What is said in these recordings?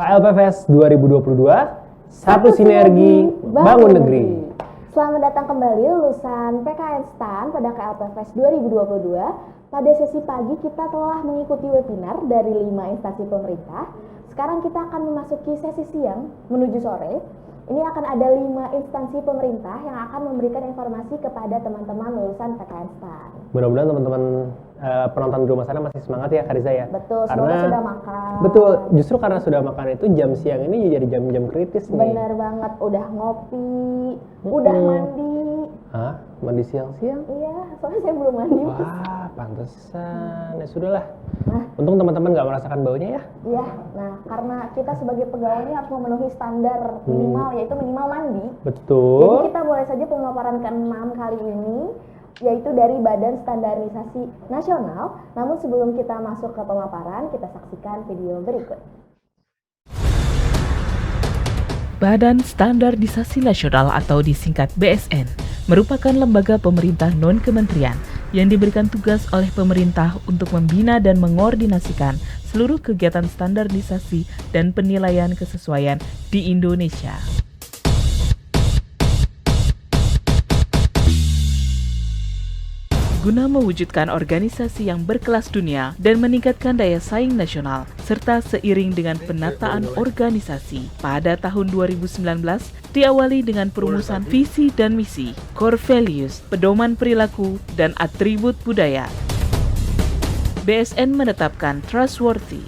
KLPFest 2022, satu sinergi bangun negeri. Selamat datang kembali lulusan PKN STAN pada KLPFest 2022. Pada sesi pagi kita telah mengikuti webinar dari 5 instansi pemerintah. Sekarang kita akan memasuki sesi siang menuju sore. Ini akan ada 5 instansi pemerintah yang akan memberikan informasi kepada teman-teman lulusan PKN STAN. Mudah-mudahan teman-teman penonton di rumah sana masih semangat ya Kariza ya. Betul, semoga sudah makan. Betul, justru karena sudah makan itu jam siang ini jadi jam-jam kritis nih. Bener banget, udah ngopi, udah mandi. Hah? Mandi siang-siang? Iya, soalnya saya belum mandi. Wah, pantesan. Ya sudahlah. Nah, untung teman-teman nggak merasakan baunya ya. iya, nah karena kita sebagai pegawai ini harus memenuhi standar minimal, yaitu minimal mandi. Betul. Jadi kita mulai saja pemaparan ke-6 kali ini, yaitu dari Badan Standarisasi Nasional. Namun sebelum kita masuk ke pemaparan, kita saksikan video berikut. Badan Standarisasi Nasional atau disingkat BSN merupakan lembaga pemerintah non-kementerian yang diberikan tugas oleh pemerintah untuk membina dan mengordinasikan seluruh kegiatan standarisasi dan penilaian kesesuaian di Indonesia. Guna mewujudkan organisasi yang berkelas dunia dan meningkatkan daya saing nasional, serta seiring dengan penataan organisasi, pada tahun 2019 diawali dengan perumusan visi dan misi, core values, pedoman perilaku, dan atribut budaya. BSN menetapkan trustworthy,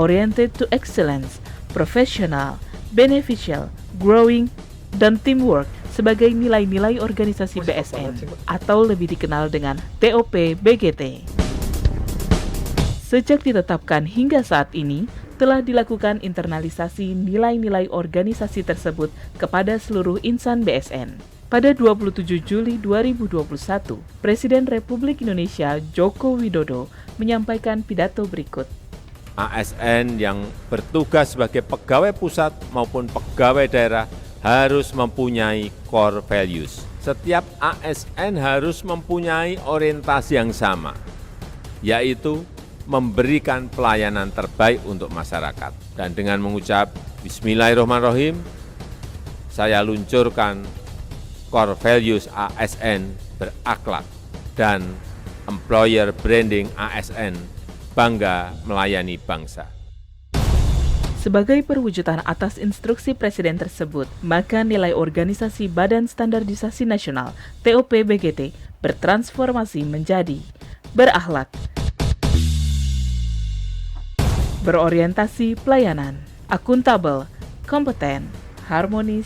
oriented to excellence, professional, beneficial, growing, dan teamwork sebagai nilai-nilai organisasi BSN atau lebih dikenal dengan TOP BGT. Sejak ditetapkan hingga saat ini, telah dilakukan internalisasi nilai-nilai organisasi tersebut kepada seluruh insan BSN. Pada 27 Juli 2021, Presiden Republik Indonesia Joko Widodo menyampaikan pidato berikut. ASN yang bertugas sebagai pegawai pusat maupun pegawai daerah harus mempunyai core values. Setiap ASN harus mempunyai orientasi yang sama, yaitu memberikan pelayanan terbaik untuk masyarakat. Dan dengan mengucap Bismillahirrahmanirrahim, saya luncurkan core values ASN berakhlak dan employer branding ASN bangga melayani bangsa. Sebagai perwujudan atas instruksi Presiden tersebut, maka nilai organisasi Badan Standarisasi Nasional (TOP BGT) bertransformasi menjadi berakhlak, berorientasi pelayanan, akuntabel, kompeten, harmonis,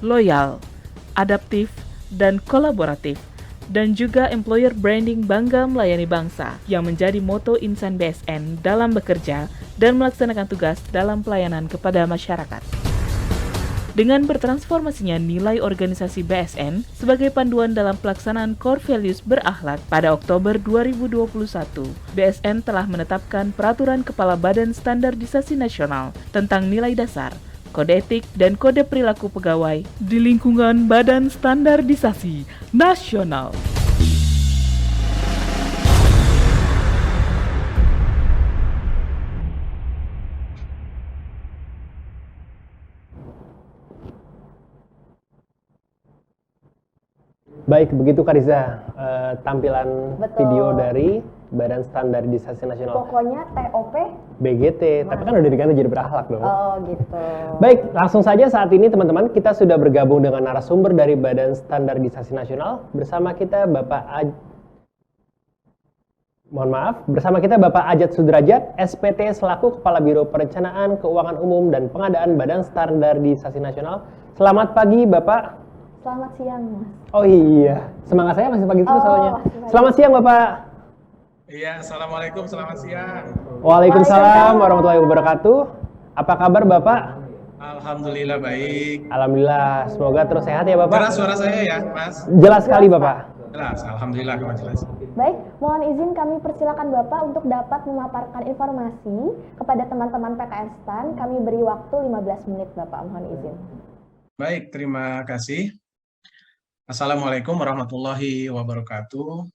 loyal, adaptif, dan kolaboratif, dan juga employer branding bangga melayani bangsa yang menjadi moto insan BSN dalam bekerja dan melaksanakan tugas dalam pelayanan kepada masyarakat. Dengan bertransformasinya nilai organisasi BSN sebagai panduan dalam pelaksanaan core values berakhlak pada Oktober 2021, BSN telah menetapkan Peraturan Kepala Badan Standarisasi Nasional tentang nilai dasar, kode etik, dan kode perilaku pegawai di lingkungan Badan Standarisasi Nasional. Baik, begitu Kariza, tampilan Betul. video dari Badan Standarisasi Nasional Pokoknya TOP. BGT, tapi kan udah diganti jadi berakhlak dong. Oh gitu. Baik, langsung saja saat ini teman-teman kita sudah bergabung dengan narasumber dari Badan Standarisasi Nasional bersama kita bersama kita Bapak Ajat Sudrajat, SPT selaku Kepala Biro Perencanaan Keuangan Umum dan Pengadaan Badan Standarisasi Nasional. Selamat pagi Bapak. Selamat siang, Mas. Oh iya, semangat saya masih pagi terus soalnya. masih pagi. Selamat siang Bapak. Iya, assalamualaikum, selamat siang. Waalaikumsalam warahmatullahi wabarakatuh. Apa kabar Bapak? Alhamdulillah baik. Alhamdulillah, semoga terus sehat ya Bapak. Jelas suara saya ya, Mas? Jelas sekali Bapak. Jelas, alhamdulillah kalau jelas. Baik, mohon izin kami persilakan Bapak untuk dapat memaparkan informasi kepada teman-teman PKN STAN. Kami beri waktu 15 menit Bapak, mohon izin. Baik, terima kasih. Assalamualaikum warahmatullahi wabarakatuh.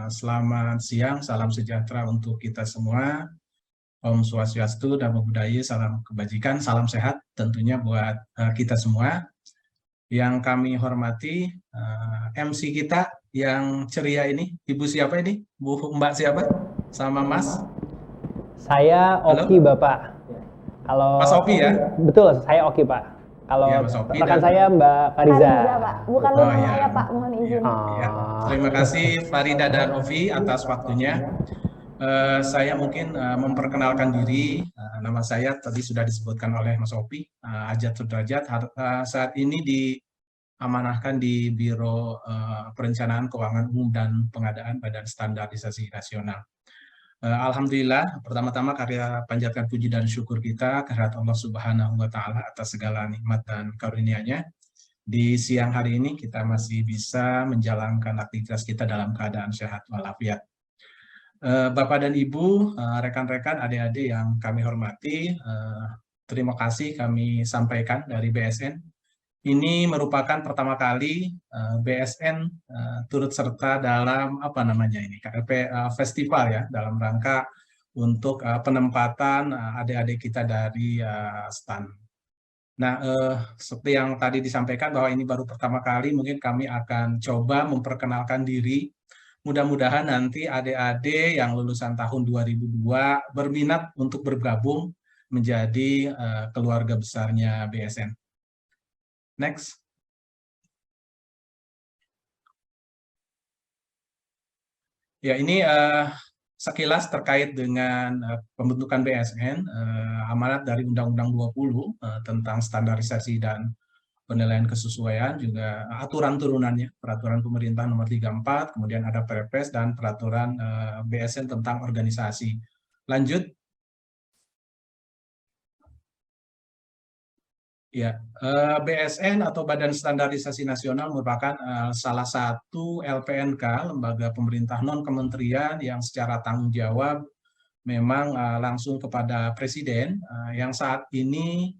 Selamat siang, salam sejahtera untuk kita semua. Om Swastiastu, Namo Buddhaya, salam kebajikan, salam sehat tentunya buat kita semua. Yang kami hormati MC kita yang ceria ini, Ibu siapa ini? Mbak siapa? Sama Mas? Saya Halo? Oki, Bapak. Kalau Mas Opi ya? Betul, saya Oki, Pak. Kalau Iya, Mas Opi rekan dan- saya Mbak Fariza. Fariza, Pak. Bukan Oh, Luna iya. Maya, Pak. Mohon izin. Ya, terima kasih Farida dan Ovi atas waktunya. Saya mungkin memperkenalkan diri. Nama saya tadi sudah disebutkan oleh Mas Opi, Ajat Sudrajat. Saat ini diamanahkan di Biro Perencanaan Keuangan Umum dan Pengadaan Badan Standarisasi Nasional. Alhamdulillah, pertama-tama karya panjatkan puji dan syukur kita kehadirat Allah Subhanahu wa Ta'ala atas segala nikmat dan karunia-Nya. Di siang hari ini kita masih bisa menjalankan aktivitas kita dalam keadaan sehat walafiat. Bapak dan Ibu, rekan-rekan, adik-adik yang kami hormati, terima kasih kami sampaikan dari BSN. Ini merupakan pertama kali BSN turut serta dalam KLP Festival ya, dalam rangka untuk penempatan adik-adik kita dari STAN. Nah, seperti yang tadi disampaikan bahwa ini baru pertama kali, mungkin kami akan coba memperkenalkan diri. Mudah-mudahan nanti adik-adik yang lulusan tahun 2002 berminat untuk bergabung menjadi keluarga besarnya BSN. Next. Ya, ini sekilas terkait dengan pembentukan BSN, amanat dari Undang-Undang 20 tentang standarisasi dan penilaian kesesuaian, juga aturan turunannya, Peraturan Pemerintah Nomor 34, kemudian ada Perpres dan Peraturan BSN tentang organisasi. Lanjut. Ya, BSN atau Badan Standarisasi Nasional merupakan salah satu LPNK, lembaga pemerintah non-kementerian yang secara tanggung jawab memang langsung kepada Presiden, yang saat ini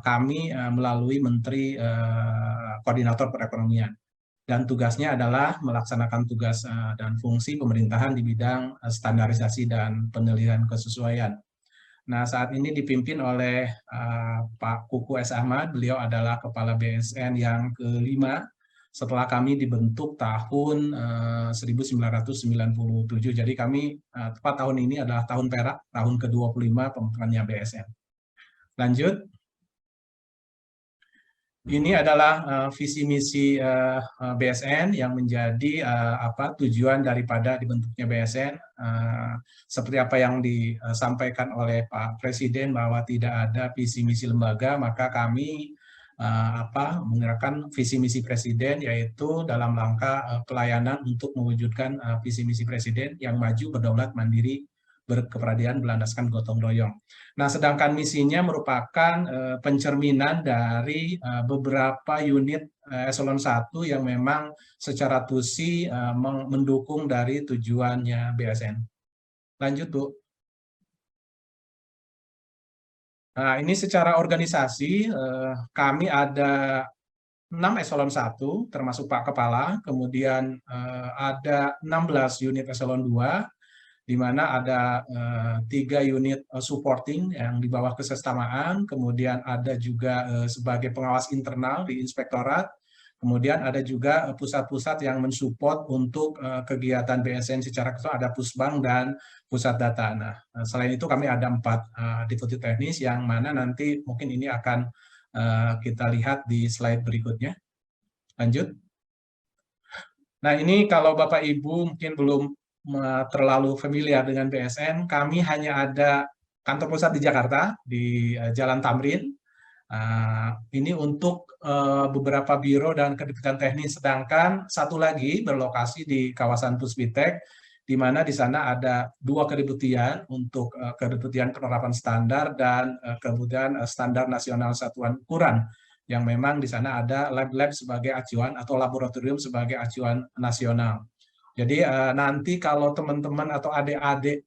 kami melalui Menteri Koordinator Perekonomian. Dan tugasnya adalah melaksanakan tugas dan fungsi pemerintahan di bidang standarisasi dan penilaian kesesuaian. Nah, saat ini dipimpin oleh Pak Kuku S. Ahmad. Beliau adalah Kepala BSN yang kelima setelah kami dibentuk tahun 1997. Jadi kami tepat tahun ini adalah tahun perak, tahun ke-25 pembentukannya BSN. Lanjut. Ini adalah visi misi BSN yang menjadi tujuan daripada dibentuknya BSN. Seperti apa yang disampaikan oleh Pak Presiden bahwa tidak ada visi misi lembaga, maka kami menggerakkan visi misi Presiden, yaitu dalam rangka pelayanan untuk mewujudkan visi misi Presiden yang maju, berdaulat, mandiri, berkepribadian, berlandaskan gotong royong. Nah, sedangkan misinya merupakan pencerminan dari beberapa unit eselon 1 yang memang secara tusi mendukung dari tujuannya BSN. Lanjut, Bu. Nah, ini secara organisasi kami ada 6 eselon 1 termasuk Pak Kepala, kemudian ada 16 unit eselon 2, di mana ada 3 unit supporting yang di bawah kesesamaan, kemudian ada juga sebagai pengawas internal di inspektorat, kemudian ada juga pusat-pusat yang mensupport untuk kegiatan BSN secara keseluruhan, ada pusbang dan pusat data. Nah, selain itu kami ada 4 deputi teknis yang mana nanti mungkin ini akan kita lihat di slide berikutnya. Lanjut. Nah, ini kalau Bapak Ibu mungkin belum terlalu familiar dengan BSN, kami hanya ada kantor pusat di Jakarta, di Jalan Tamrin. Ini untuk beberapa biro dan kedudukan teknis, sedangkan satu lagi berlokasi di kawasan Puspitek, di mana di sana ada 2 kedeputian untuk kedeputian penerapan standar dan kedeputian standar nasional satuan ukuran, yang memang di sana ada lab-lab sebagai acuan atau laboratorium sebagai acuan nasional. Jadi nanti kalau teman-teman atau adik-adik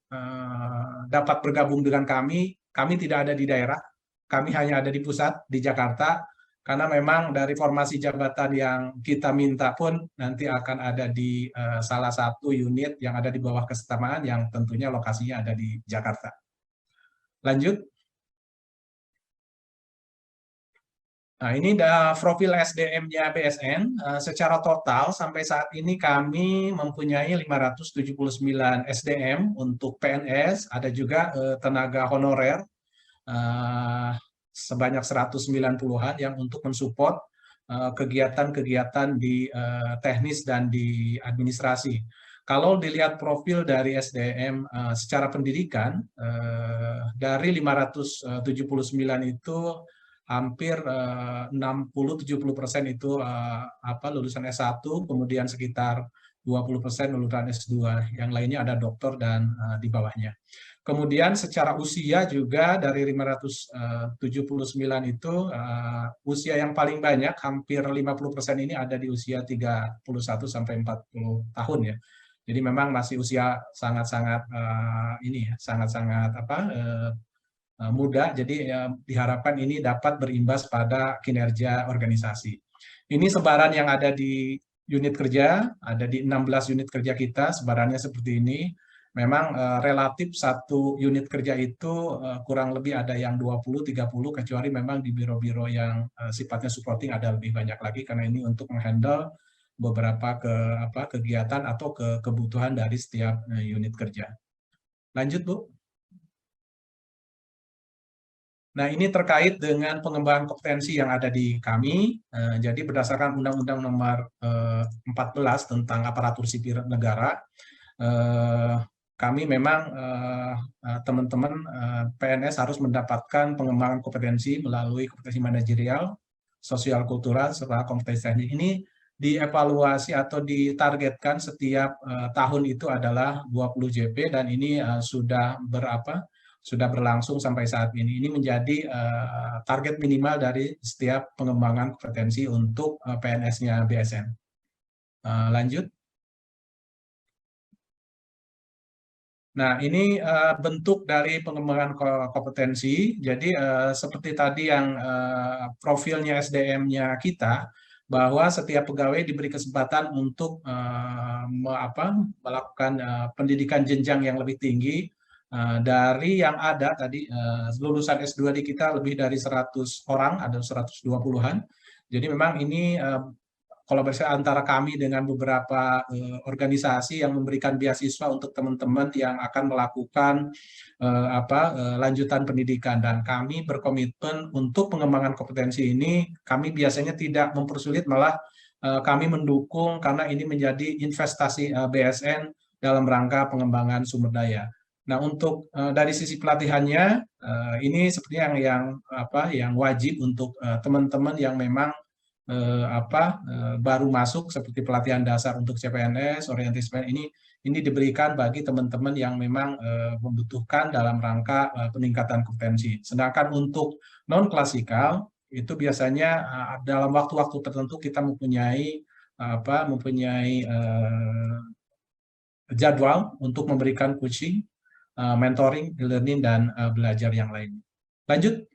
dapat bergabung dengan kami tidak ada di daerah, kami hanya ada di pusat, di Jakarta, karena memang dari formasi jabatan yang kita minta pun nanti akan ada di salah satu unit yang ada di bawah kesetaraan yang tentunya lokasinya ada di Jakarta. Lanjut. Nah, ini profil SDM-nya BSN. Secara total sampai saat ini kami mempunyai 579 SDM untuk PNS, ada juga tenaga honorer sebanyak 190-an yang untuk mensupport kegiatan-kegiatan di teknis dan di administrasi. Kalau dilihat profil dari SDM secara pendidikan, dari 579 itu hampir 60-70% itu lulusan S1, kemudian sekitar 20% lulusan S2, yang lainnya ada doktor dan di bawahnya. Kemudian secara usia juga dari 579 itu usia yang paling banyak, hampir 50% ini ada di usia 31 sampai 40 tahun ya. Jadi memang masih usia sangat-sangat muda, jadi diharapkan ini dapat berimbas pada kinerja organisasi. Ini sebaran yang ada di unit kerja, ada di 16 unit kerja kita, sebarannya seperti ini. Memang relatif satu unit kerja itu kurang lebih ada yang 20-30, kecuali memang di biro-biro yang sifatnya supporting ada lebih banyak lagi, karena ini untuk menghandle beberapa kegiatan atau kebutuhan dari setiap unit kerja. Lanjut, Bu. Nah, ini terkait dengan pengembangan kompetensi yang ada di kami. Jadi berdasarkan Undang-Undang Nomor 14 tentang Aparatur Sipil Negara, kami memang teman-teman PNS harus mendapatkan pengembangan kompetensi melalui kompetensi manajerial, sosial kultural, serta kompetensi teknik. Ini dievaluasi atau ditargetkan setiap tahun itu adalah 20 JP, dan ini sudah berlangsung sampai saat ini. Ini menjadi target minimal dari setiap pengembangan kompetensi untuk PNS-nya BSN. Lanjut. Nah, ini bentuk dari pengembangan kompetensi. Jadi seperti tadi yang profilnya SDM-nya kita, bahwa setiap pegawai diberi kesempatan untuk melakukan pendidikan jenjang yang lebih tinggi. Dari yang ada tadi, lulusan S2 di kita lebih dari 100 orang, ada 120-an. Jadi memang ini kolaborasi antara kami dengan beberapa organisasi yang memberikan beasiswa untuk teman-teman yang akan melakukan lanjutan pendidikan, dan kami berkomitmen untuk pengembangan kompetensi ini. Kami biasanya tidak mempersulit, malah kami mendukung, karena ini menjadi investasi BSN dalam rangka pengembangan sumber daya. Nah, untuk dari sisi pelatihannya, ini sepertinya yang wajib untuk teman-teman yang memang baru masuk, seperti pelatihan dasar untuk CPNS, orientasi PNS, ini diberikan bagi teman-teman yang memang membutuhkan dalam rangka peningkatan kompetensi. Sedangkan untuk non-klasikal itu biasanya dalam waktu-waktu tertentu kita mempunyai jadwal untuk memberikan coaching, mentoring, learning, dan belajar yang lain. Lanjut.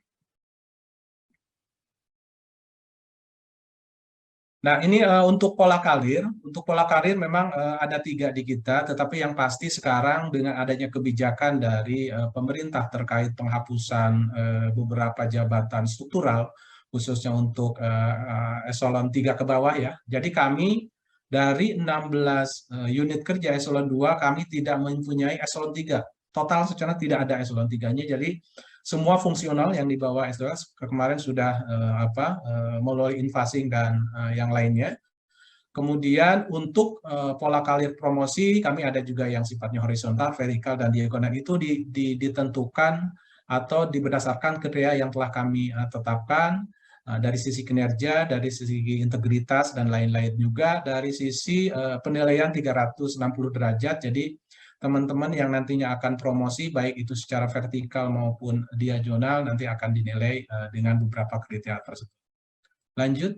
Nah, ini untuk pola karir. Untuk pola karir memang ada 3 di kita, tetapi yang pasti sekarang dengan adanya kebijakan dari pemerintah terkait penghapusan beberapa jabatan struktural, khususnya untuk eselon 3 ke bawah ya. Jadi kami dari 16 unit kerja eselon 2, kami tidak mempunyai eselon 3. Total secara tidak ada eselon 3-nya, jadi semua fungsional yang di bawah S2 kemarin sudah melalui invasing dan yang lainnya. Kemudian untuk pola karir promosi, kami ada juga yang sifatnya horizontal, vertikal, dan diagonal. Itu ditentukan atau berdasarkan kriteria yang telah kami tetapkan dari sisi kinerja, dari sisi integritas, dan lain-lain juga. Dari sisi penilaian 360 derajat, jadi teman-teman yang nantinya akan promosi, baik itu secara vertikal maupun diagonal, nanti akan dinilai dengan beberapa kriteria tersebut. Lanjut.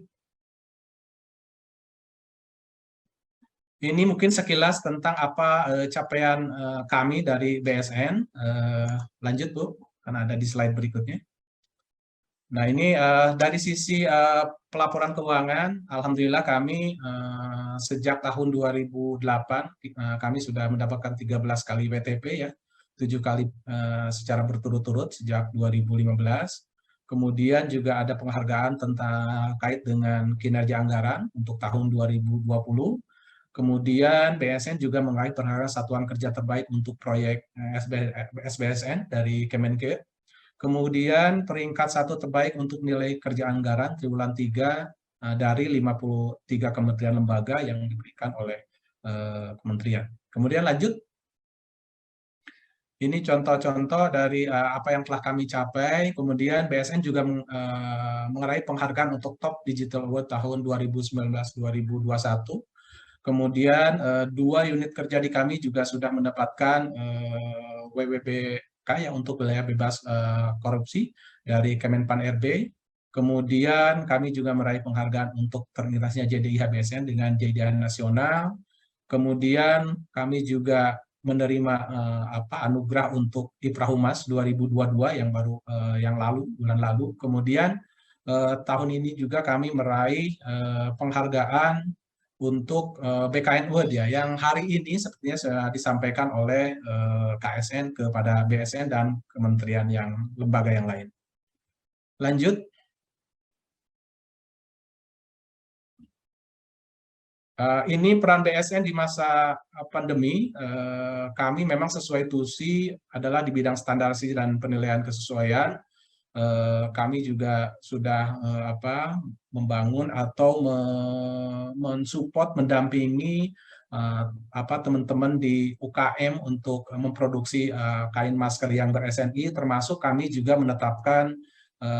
Ini mungkin sekilas tentang apa capaian kami dari BSN. Lanjut, Bu, karena ada di slide berikutnya. Nah, ini dari sisi pelaporan keuangan, alhamdulillah kami sejak tahun 2008 kami sudah mendapatkan 13 kali WTP ya. 7 kali secara berturut-turut sejak 2015. Kemudian juga ada penghargaan terkait dengan kinerja anggaran untuk tahun 2020. Kemudian BSN juga meraih penghargaan Satuan Kerja Terbaik untuk proyek SBSN dari Kemenkeu. Kemudian peringkat 1 terbaik untuk nilai kerja anggaran triwulan 3 dari 53 kementerian lembaga yang diberikan oleh kementerian. Kemudian lanjut. Ini contoh-contoh dari apa yang telah kami capai. Kemudian BSN juga meraih penghargaan untuk Top Digital Award tahun 2019-2021. Kemudian 2 unit kerja di kami juga sudah mendapatkan WWBK ya, untuk wilayah bebas korupsi dari Kemenpan RB. Kemudian kami juga meraih penghargaan untuk terintegrasinya JDIH BSN dengan JDIH nasional. Kemudian kami juga menerima anugerah untuk Iprahumas 2022 yang baru bulan lalu. Kemudian tahun ini juga kami meraih penghargaan untuk BKN Award ya, yang hari ini sepertinya sudah disampaikan oleh KSN kepada BSN dan kementerian yang lembaga yang lain. Lanjut. Ini peran BSN di masa pandemi. Kami memang sesuai TUSI adalah di bidang standarisasi dan penilaian kesesuaian. Kami juga sudah membangun atau mensupport, mendampingi teman-teman di UKM untuk memproduksi kain masker yang ber-SNI, termasuk kami juga menetapkan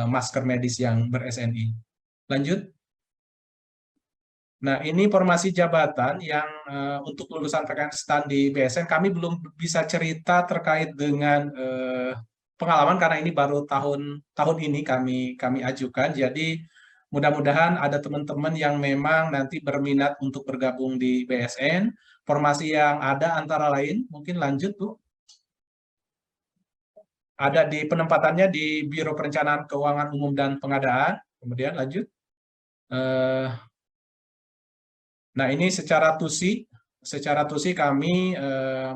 masker medis yang ber-SNI. Lanjut. Nah, ini formasi jabatan yang untuk lulusan PKN STAN di BSN, kami belum bisa cerita terkait dengan pengalaman karena ini baru tahun ini kami ajukan. Jadi mudah-mudahan ada teman-teman yang memang nanti berminat untuk bergabung di BSN. Formasi yang ada antara lain, mungkin lanjut Bu. Ada di penempatannya di Biro Perencanaan Keuangan Umum dan Pengadaan. Kemudian lanjut. Nah, ini secara TUSI kami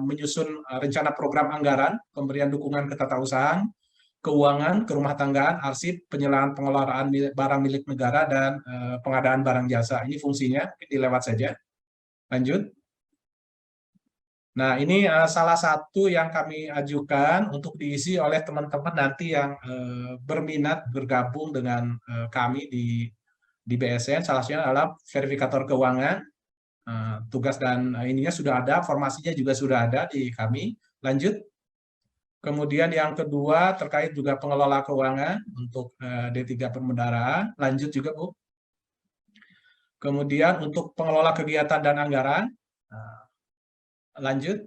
menyusun rencana program anggaran, pemberian dukungan ketatausahaan, keuangan, kerumah tanggaan, arsip, penyelenggaraan pengelolaan barang milik negara, dan pengadaan barang jasa. Ini fungsinya, dilewat saja. Lanjut. Nah, ini salah satu yang kami ajukan untuk diisi oleh teman-teman nanti yang berminat bergabung dengan kami di BSN. Salah satunya adalah verifikator keuangan. Tugas dan ininya sudah ada, formasinya juga sudah ada di kami. Lanjut. Kemudian yang kedua terkait juga pengelola keuangan untuk D3 perbendaharaan. Lanjut juga Bu. Kemudian untuk pengelola kegiatan dan anggaran. Lanjut.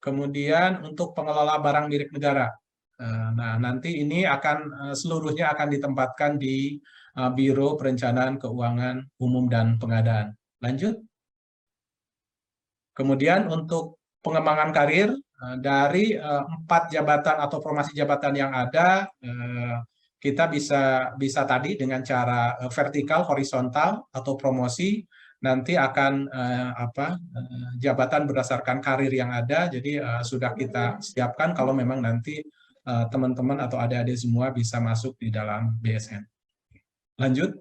Kemudian untuk pengelola barang milik negara. Nah, nanti ini akan seluruhnya akan ditempatkan di Biro Perencanaan Keuangan Umum dan Pengadaan. Lanjut. Kemudian untuk pengembangan karir dari 4 jabatan atau formasi jabatan yang ada, kita bisa tadi dengan cara vertikal, horizontal atau promosi. Nanti akan jabatan berdasarkan karir yang ada. Jadi sudah kita siapkan kalau memang nanti teman-teman atau adik-adik semua bisa masuk di dalam BSN. Lanjut.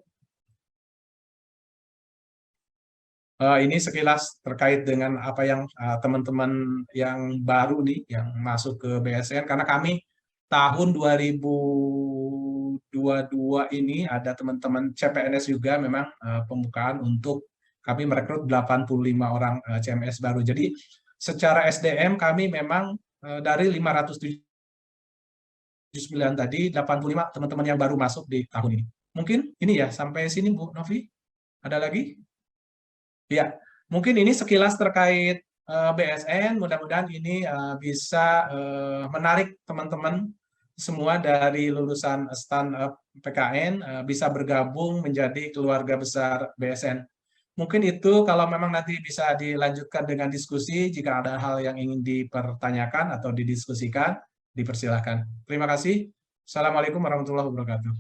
Ini sekilas terkait dengan apa yang teman-teman yang baru nih yang masuk ke BSN, karena kami tahun 2022 ini ada teman-teman CPNS juga memang pembukaan untuk kami merekrut 85 orang CMS baru. Jadi secara SDM kami memang dari 579 tadi 85 teman-teman yang baru masuk di tahun ini. Mungkin ini ya sampai sini Bu Novi. Ada lagi? Ya, mungkin ini sekilas terkait BSN. Mudah-mudahan ini bisa menarik teman-teman semua dari lulusan STAN PKN bisa bergabung menjadi keluarga besar BSN. Mungkin itu kalau memang nanti bisa dilanjutkan dengan diskusi. Jika ada hal yang ingin dipertanyakan atau didiskusikan, dipersilahkan. Terima kasih. Assalamualaikum warahmatullahi wabarakatuh.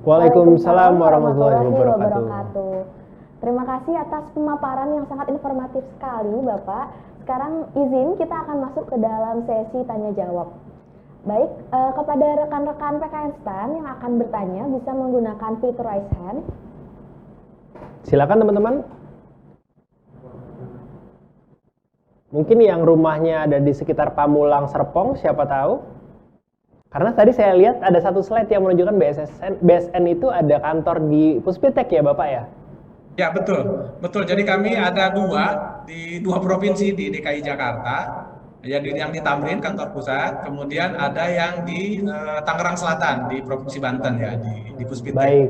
Waalaikumsalam warahmatullahi wabarakatuh. Terima kasih atas pemaparan yang sangat informatif sekali, Bapak. sekarang izin kita akan masuk ke dalam sesi tanya jawab. Baik, kepada rekan-rekan PKN STAN yang akan bertanya bisa menggunakan fitur raise hand. Silakan teman-teman. Mungkin yang rumahnya ada di sekitar Pamulang Serpong, siapa tahu? Karena tadi saya lihat ada satu slide yang menunjukkan BSN itu ada kantor di Puspitek ya Bapak ya? Ya, betul. Betul. Jadi kami ada di dua provinsi di DKI Jakarta. Ya, yang di Tamrin, kantor pusat. Kemudian ada yang di Tangerang Selatan, di Provinsi Banten ya, di Puspitek. Baik.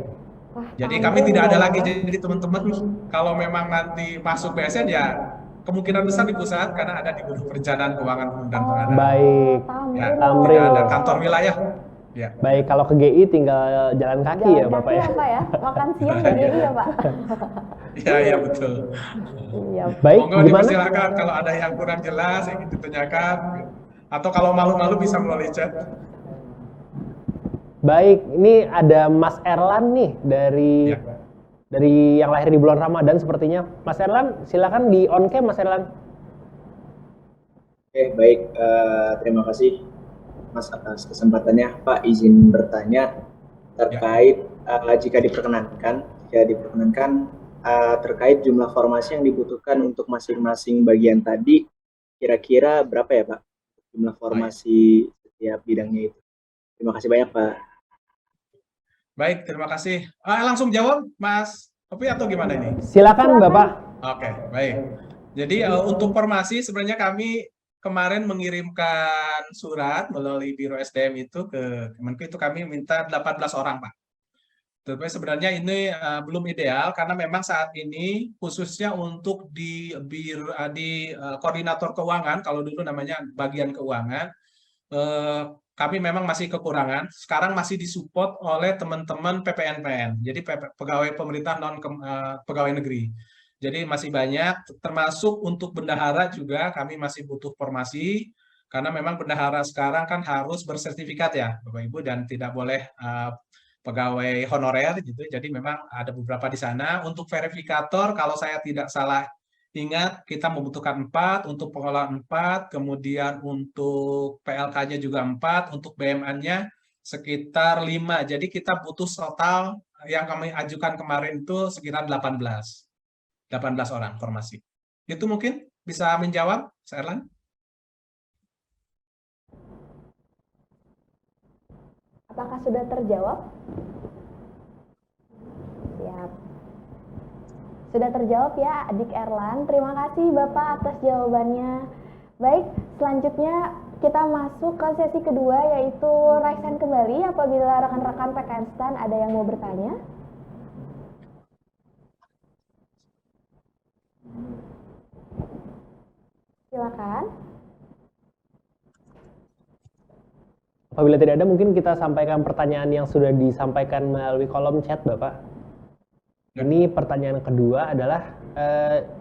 Wah, Jadi Tamrin kami tidak ada ya. lagi. Jadi teman-teman kalau memang nanti masuk BSN ya kemungkinan besar di pusat karena ada di Bidang Perencanaan Keuangan Umum dan Pengadaan. Baik. Ya, Tamrin. tidak ada kantor wilayah. Ya. Baik, kalau ke GI tinggal jalan kaki ya Jalan Bapak kaki ya? ya Pak ya? Makan siang di GI ya Pak? Ya, betul. Iya. Baik, Monggo gimana? dipersilakan kalau ada yang kurang jelas yang ingin ditanyakan atau kalau malu-malu bisa melalui chat. Baik, ini ada Mas Erlan nih Ya. dari yang lahir di bulan Ramadan sepertinya. Mas Erlan, silakan di on cam Mas Erlan. Oke, baik. Terima kasih Mas atas kesempatannya. Pak, izin bertanya terkait jika diperkenankan terkait jumlah formasi yang dibutuhkan untuk masing-masing bagian tadi, kira-kira berapa ya Pak? Jumlah formasi setiap bidangnya itu. Terima kasih banyak Pak. Baik, terima kasih. Langsung jawab Mas Opi atau gimana ini? Silakan Bapak. Oke, baik. Jadi untuk formasi sebenarnya kami kemarin mengirimkan surat melalui Biro SDM itu ke Kemenku, itu kami minta 18 orang, Pak. Tapi sebenarnya ini belum ideal karena memang saat ini khususnya untuk di koordinator keuangan, kalau dulu namanya bagian keuangan, kami memang masih kekurangan. Sekarang masih disupport oleh teman-teman PPNPN, jadi pegawai pemerintah pegawai negeri. Jadi masih banyak, termasuk untuk bendahara juga kami masih butuh formasi, karena memang bendahara sekarang kan harus bersertifikat ya Bapak Ibu, dan tidak boleh pegawai honorer gitu. Jadi memang ada beberapa di sana. Untuk verifikator kalau saya tidak salah ingat kita membutuhkan 4, untuk pengelola 4, kemudian untuk PLK-nya juga 4, untuk BMN-nya sekitar 5. Jadi kita butuh total yang kami ajukan kemarin itu sekitar 18 orang formasi. Itu mungkin bisa menjawab, Mas Erlan? Apakah sudah terjawab? Siap. Sudah terjawab ya Adik Erlan. Terima kasih Bapak atas jawabannya. Baik, selanjutnya kita masuk ke sesi kedua yaitu raise hand kembali apabila rekan-rekan PKN STAN ada yang mau bertanya. Silakan. Apabila tidak ada, mungkin kita sampaikan pertanyaan yang sudah disampaikan melalui kolom chat Bapak. Ini pertanyaan kedua adalah,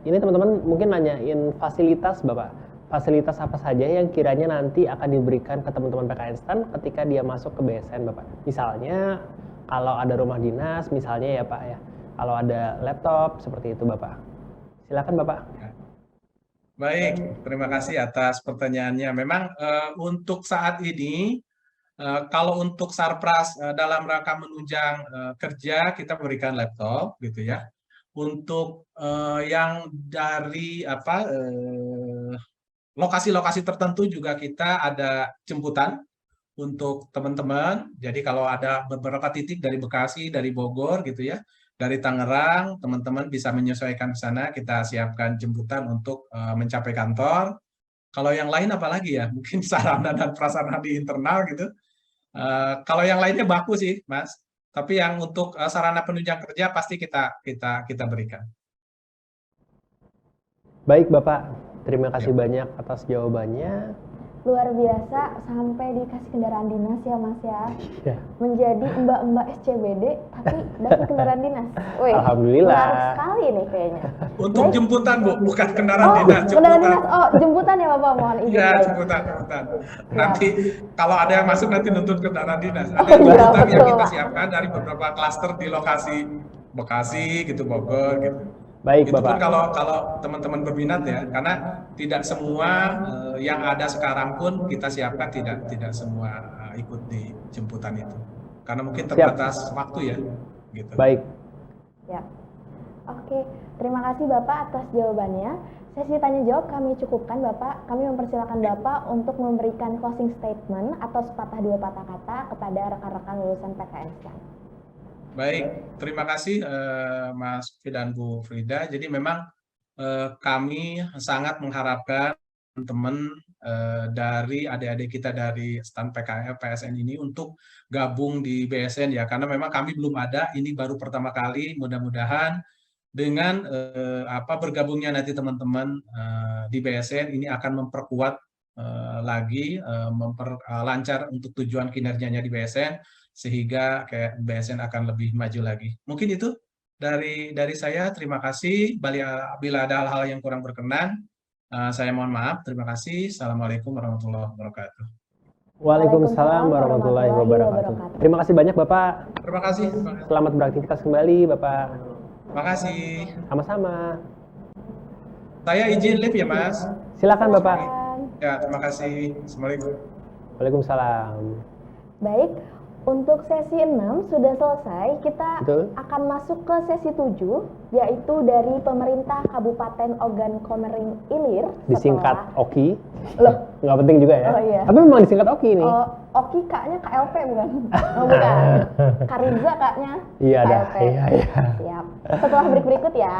ini teman-teman mungkin nanyain fasilitas Bapak. Fasilitas apa saja yang kiranya nanti akan diberikan ke teman-teman PKN STAN ketika dia masuk ke BSN Bapak. Misalnya, kalau ada rumah dinas, misalnya ya Pak ya. Kalau ada laptop, seperti itu Bapak. Silakan Bapak. Baik, terima kasih atas pertanyaannya. Memang untuk saat ini, kalau untuk Sarpras dalam rangka menunjang kerja, kita berikan laptop, gitu ya. Untuk yang dari lokasi-lokasi tertentu juga kita ada jemputan untuk teman-teman. Jadi kalau ada beberapa titik dari Bekasi, dari Bogor, gitu ya, dari Tangerang, teman-teman bisa menyesuaikan ke sana. Kita siapkan jemputan untuk mencapai kantor. Kalau yang lain apalagi ya, mungkin sarana dan prasarana di internal gitu. Kalau yang lainnya baku sih, Mas. Tapi yang untuk sarana penunjang kerja pasti kita berikan. Baik Bapak, terima kasih banyak atas jawabannya. Luar biasa, sampai dikasih kendaraan dinas ya Mas ya. Ya. Menjadi mbak-mbak SCBD tapi dapat kendaraan dinas. Wih, Alhamdulillah. menarik sekali nih kayaknya. Untuk Baik. jemputan, Bu, bukan kendaraan Oh, dinas. kendaraan dinas. Oh, jemputan ya Bapak, mohon izin. Ya, Baik. jemputan. Nanti kalau ada yang masuk nanti nuntut kendaraan dinas. Ada Oh, iya, jemputan yang betul, kita Pak. siapkan dari beberapa klaster di lokasi Bekasi gitu, Bogor gitu. Baik, Itu pun Bapak. kalau teman-teman berminat ya, karena tidak semua yang ada sekarang pun kita siapkan, tidak semua ikut di jemputan itu. Karena mungkin Siap. terbatas waktu ya, gitu. Baik. Ya. Oke, terima kasih Bapak atas jawabannya. Sesi tanya jawab kami cukupkan Bapak. Kami mempersilakan Bapak untuk memberikan closing statement atau sepatah dua patah kata kepada rekan-rekan lulusan PKN STAN. Baik, terima kasih Mas Fi dan Bu Frida. Jadi memang kami sangat mengharapkan teman-teman dari adik-adik kita dari STAN PKN PSN ini untuk gabung di BSN ya, karena memang kami belum ada, ini baru pertama kali. Mudah-mudahan dengan bergabungnya nanti teman-teman di BSN ini akan memperkuat lagi, memperlancar untuk tujuan kinerjanya di BSN, sehingga kayak BSN akan lebih maju lagi. Mungkin itu dari saya. Terima kasih. Bila ada hal-hal yang kurang berkenan, saya mohon maaf. Terima kasih. Assalamualaikum warahmatullahi wabarakatuh. Waalaikumsalam warahmatullahi wabarakatuh. Terima kasih banyak Bapak. Terima kasih. Selamat beraktivitas kembali Bapak. Terima kasih. Sama-sama. Saya izin live ya, Mas. Silakan Bapak. Ya, terima kasih. Assalamualaikum. Waalaikumsalam. Baik, untuk sesi 6 sudah selesai. Kita Betul. akan masuk ke sesi 7, yaitu dari pemerintah Kabupaten Ogan Komering Ilir. Disingkat OKI. Loh, Nggak penting juga ya. Oh, iya. Tapi memang disingkat OKI nih. Oki kaknya KLP bukan? Oh, bukan. Kariza kaknya Iya dah. KLP. Iya. Siap. Setelah break berikut ya.